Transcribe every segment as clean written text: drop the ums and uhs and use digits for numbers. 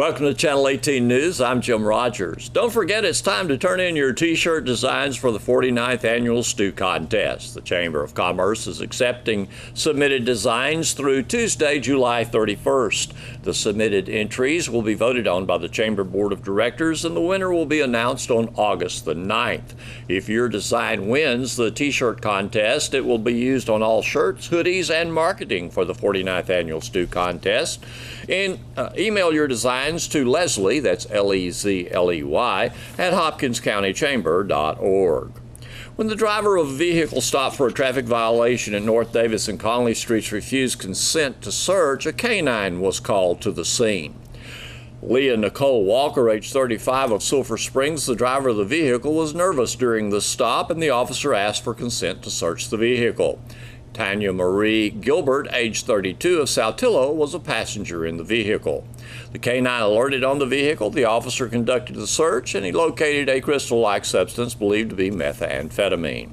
Welcome to Channel 18 News. I'm Jim Rogers. Don't forget, it's time to turn in your T-shirt designs for the 49th Annual Stew Contest. The Chamber of Commerce is accepting submitted designs through Tuesday, July 31st. The submitted entries will be voted on by the Chamber Board of Directors, and the winner will be announced on August the 9th. If your design wins the T-shirt contest, it will be used on all shirts, hoodies, and marketing for the 49th Annual Stew Contest. Email your designs to Leslie, that's L-E-Z-L-E-Y, at hopkinscountychamber.org. When the driver of a vehicle stopped for a traffic violation at North Davis and Conley Streets refused consent to search, a canine was called to the scene. Leah Nicole Walker, age 35, of Sulphur Springs, the driver of the vehicle, was nervous during the stop, and the officer asked for consent to search the vehicle. Tanya Marie Gilbert, age 32, of Saltillo, was a passenger in the vehicle. The canine alerted on the vehicle. The officer conducted the search, and he located a crystal-like substance believed to be methamphetamine.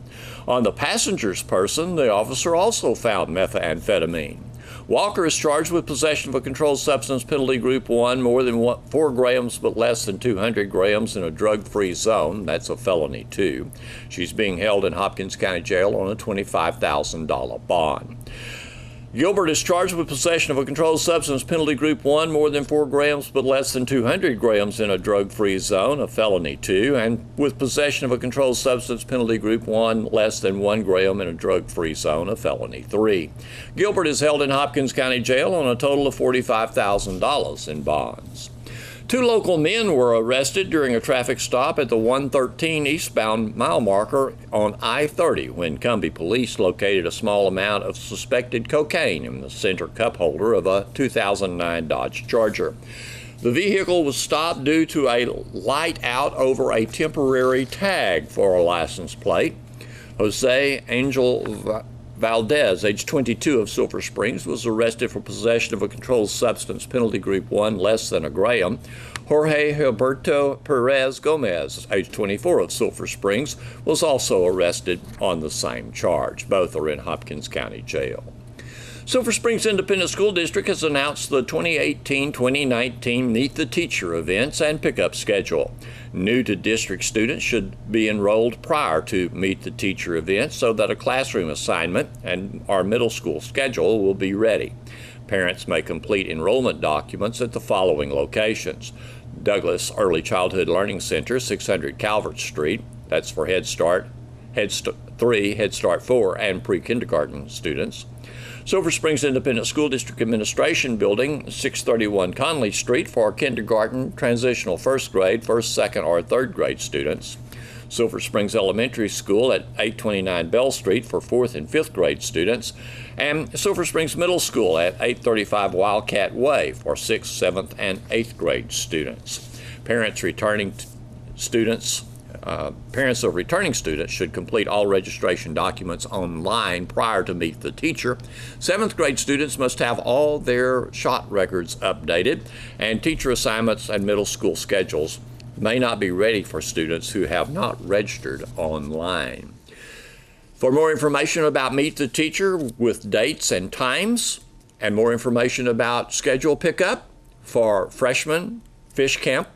On the passenger's person, the officer also found methamphetamine. Walker is charged with possession of a controlled substance, penalty group 1, more than 4 grams but less than 200 grams in a drug-free zone. That's a felony 2. She's being held in Hopkins County Jail on a $25,000 bond. Gilbert is charged with possession of a controlled substance, penalty group 1, more than 4 grams but less than 200 grams in a drug-free zone, a felony 2, and with possession of a controlled substance, penalty group 1, less than 1 gram in a drug-free zone, a felony 3. Gilbert is held in Hopkins County Jail on a total of $45,000 in bonds. 2 local men were arrested during a traffic stop at the 113 eastbound mile marker on I-30 when Cumbie police located a small amount of suspected cocaine in the center cup holder of a 2009 Dodge Charger. The vehicle was stopped due to a light out over a temporary tag for a license plate. Jose Angel Valdez, age 22, of Sulphur Springs, was arrested for possession of a controlled substance, penalty group 1, less than a gram. Jorge Gilberto Perez Gomez, age 24, of Sulphur Springs, was also arrested on the same charge. Both are in Hopkins County Jail. Sulphur Springs Independent School District has announced the 2018-2019 Meet the Teacher events and pickup schedule. New to district students should be enrolled prior to Meet the Teacher events so that a classroom assignment and our middle school schedule will be ready. Parents may complete enrollment documents at the following locations: Douglas Early Childhood Learning Center, 600 Calvert Street. That's for Head Start 3, Head Start 4, and pre-kindergarten students. Sulphur Springs Independent School District Administration Building, 631 Conley Street, for kindergarten, transitional first grade, first, second, or third grade students. Sulphur Springs Elementary School at 829 Bell Street for 4th and 5th grade students, and Sulphur Springs Middle School at 835 Wildcat Way for 6th, 7th, and 8th grade students. Parents of returning students should complete all registration documents online prior to Meet the Teacher. 7th grade students must have all their shot records updated, and teacher assignments and middle school schedules may not be ready for students who have not registered online. For more information about Meet the Teacher with dates and times, and more information about schedule pickup for freshmen, fish camp,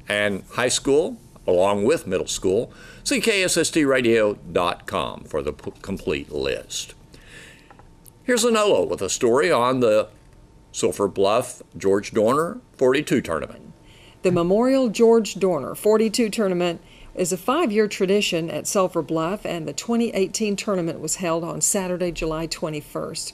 and high school, along with middle school, see KSSTradio.com for the complete list. Here's a NOLA with a story on the Sulphur Bluff George Dorner 42 tournament. The Memorial George Dorner 42 tournament is a 5-year tradition at Sulphur Bluff, and the 2018 tournament was held on Saturday, July 21st.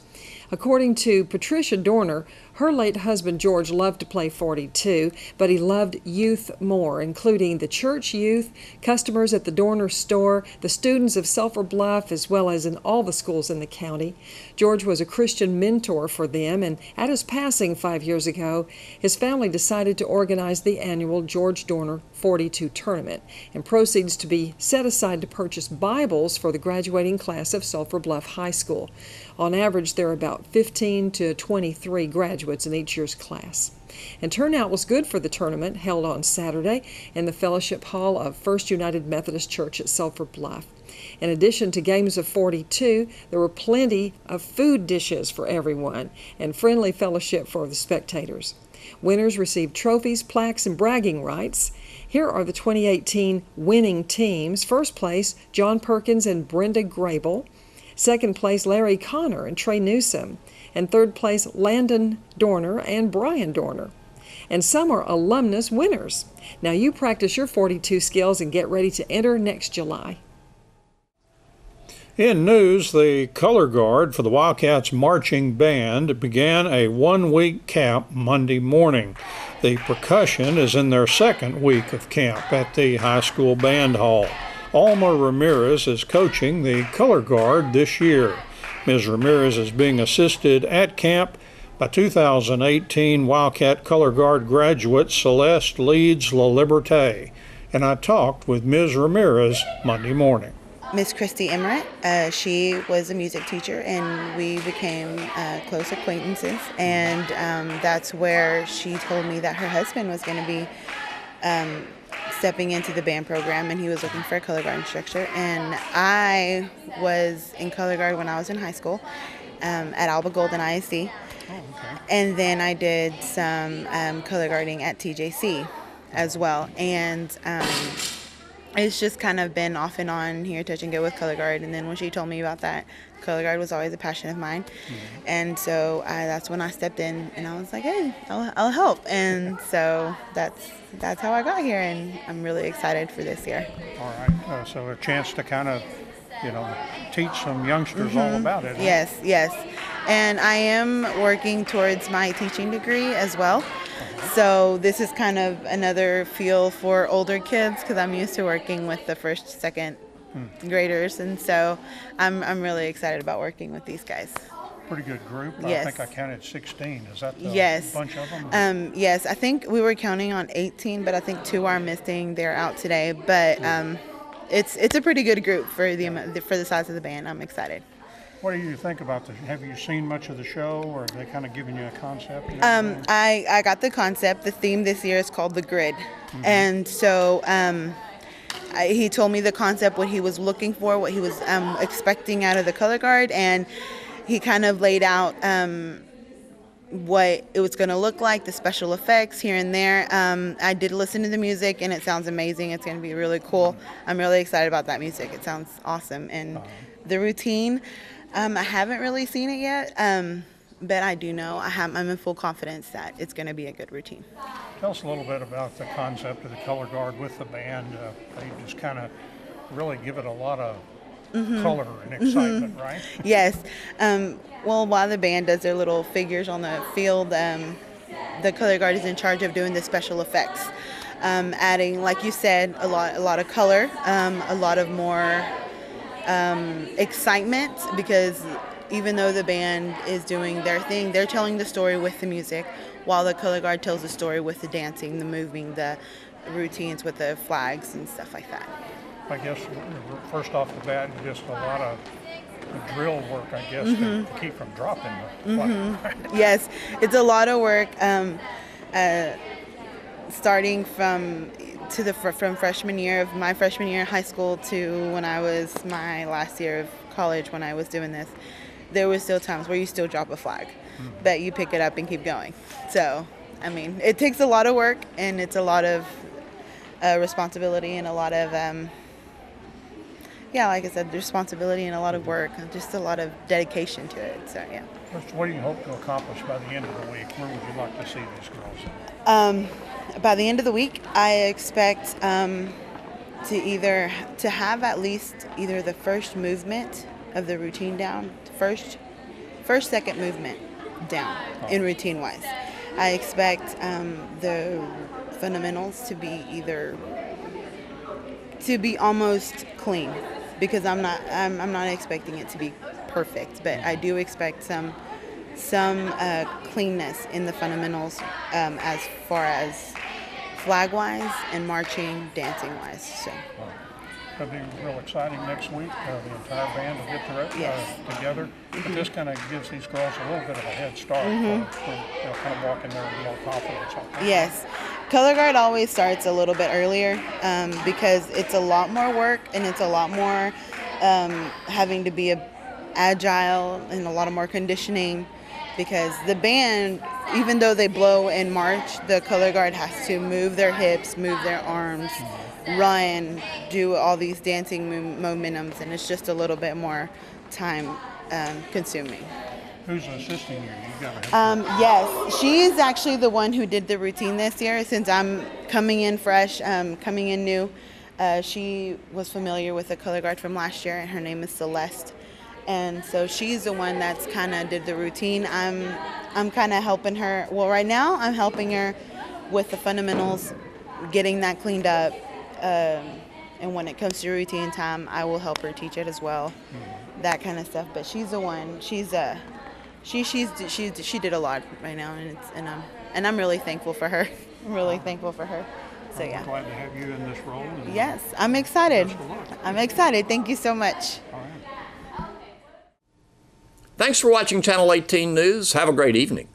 According to Patricia Dorner, her late husband George loved to play 42, but he loved youth more, including the church youth, customers at the Dorner store, the students of Sulphur Bluff, as well as in all the schools in the county. George was a Christian mentor for them, and at his passing 5 years ago, his family decided to organize the annual George Dorner 42 tournament, and proceeds to be set aside to purchase Bibles for the graduating class of Sulphur Bluff High School. On average, there are about 15 to 23 graduates in each year's class. And turnout was good for the tournament held on Saturday in the Fellowship Hall of First United Methodist Church at Sulphur Bluff. In addition to games of 42, there were plenty of food dishes for everyone and friendly fellowship for the spectators. Winners received trophies, plaques, and bragging rights. Here are the 2018 winning teams. First place, John Perkins and Brenda Grable. Second place, Larry Connor and Trey Newsom. And third place, Landon Dorner and Brian Dorner. And some are alumnus winners. Now you practice your 42 skills and get ready to enter next July. In news, the color guard for the Wildcats marching band began a one-week camp Monday morning. The percussion is in their second week of camp at the high school band hall. Alma Ramirez is coaching the color guard this year. Ms. Ramirez is being assisted at camp by 2018 Wildcat color guard graduate Celeste Leeds La Liberté. And I talked with Ms. Ramirez Monday morning. Miss Christy Emmerich, she was a music teacher, and we became close acquaintances, and that's where she told me that her husband was going to be stepping into the band program, and he was looking for a color guard instructor. And I was in color guard when I was in high school at Alba Golden ISD. Oh, okay. And then I did some color guarding at TJC as well. And it's just kind of been off and on here, touch and go with color guard. And then when she told me about that, color guard was always a passion of mine. Mm-hmm. And so that's when I stepped in, and I was like, hey, I'll help. And so that's how I got here, and I'm really excited for this year. All right. So a chance to kind of, teach some youngsters all about it. Huh? Yes. And I am working towards my teaching degree as well. So this is kind of another feel for older kids, because I'm used to working with the first, second graders, and so I'm really excited about working with these guys. Pretty good group. Yes. I think I counted 16. Is that the bunch of them? Yes, I think we were counting on 18, but I think 2 are missing. They're out today, but it's a pretty good group for the size of the band. I'm excited. What do you think about this? Have you seen much of the show, or have they kind of given you a concept? I got the concept. The theme this year is called The Grid. Mm-hmm. And so he told me the concept, what he was looking for, what he was expecting out of the color guard, and he kind of laid out what it was going to look like, the special effects here and there. I did listen to the music, and it sounds amazing. It's going to be really cool. I'm really excited about that music. It sounds awesome. And the routine, I haven't really seen it yet, but I do know I'm in full confidence that it's going to be a good routine. Tell us a little bit about the concept of the color guard with the band. They just kind of really give it a lot of color and excitement, right? Yes. Well, while the band does their little figures on the field, the color guard is in charge of doing the special effects, adding, like you said, a lot of color, a lot of more excitement, because even though the band is doing their thing, they're telling the story with the music, while the color guard tells the story with the dancing, the moving, the routines with the flags and stuff like that. I guess first off the bat, just a lot of drill work, I guess, to keep from dropping the flag. Yes, it's a lot of work, starting from freshman year of my freshman year in high school to when I was my last year of college. When I was doing this, there was still times where you still drop a flag, but you pick it up and keep going. So, I mean, it takes a lot of work, and it's a lot of responsibility, and a lot of like I said, responsibility and a lot of work, and just a lot of dedication to it. So yeah. What do you hope to accomplish by the end of the week? Where would you like to see these girls? By the end of the week, I expect to have at least either the first movement of the routine down, first second movement down in routine wise. I expect the fundamentals to be almost clean, because I'm not expecting it to be perfect, but I do expect some cleanness in the fundamentals, as far as flag wise and marching, dancing wise. So it'll be real exciting next week. The entire band will get together. But this kind of gives these girls a little bit of a head start. They'll kind of walk in there with more confidence. Yes. Color guard always starts a little bit earlier, because it's a lot more work, and it's a lot more having to be agile, and a lot of more conditioning, because the band even though they blow in March, the color guard has to move their hips, move their arms, run, do all these dancing momentums, and it's just a little bit more time consuming. Who's assisting you? You got a head coach. Yes, she is actually the one who did the routine this year. Since I'm coming in fresh, coming in new, she was familiar with the color guard from last year, and her name is Celeste. And so she's the one that's kind of did the routine. I'm kind of helping her. Well, right now I'm helping her with the fundamentals, getting that cleaned up. And when it comes to routine time, I will help her teach it as well, that kind of stuff. But she's the one. She did a lot right now, and I'm really thankful for her. I'm really thankful for her. So yeah. I'm glad to have you in this role. Yes, I'm excited. Best of luck. I'm excited. Thank you so much. All right. Thanks for watching Channel 18 News. Have a great evening.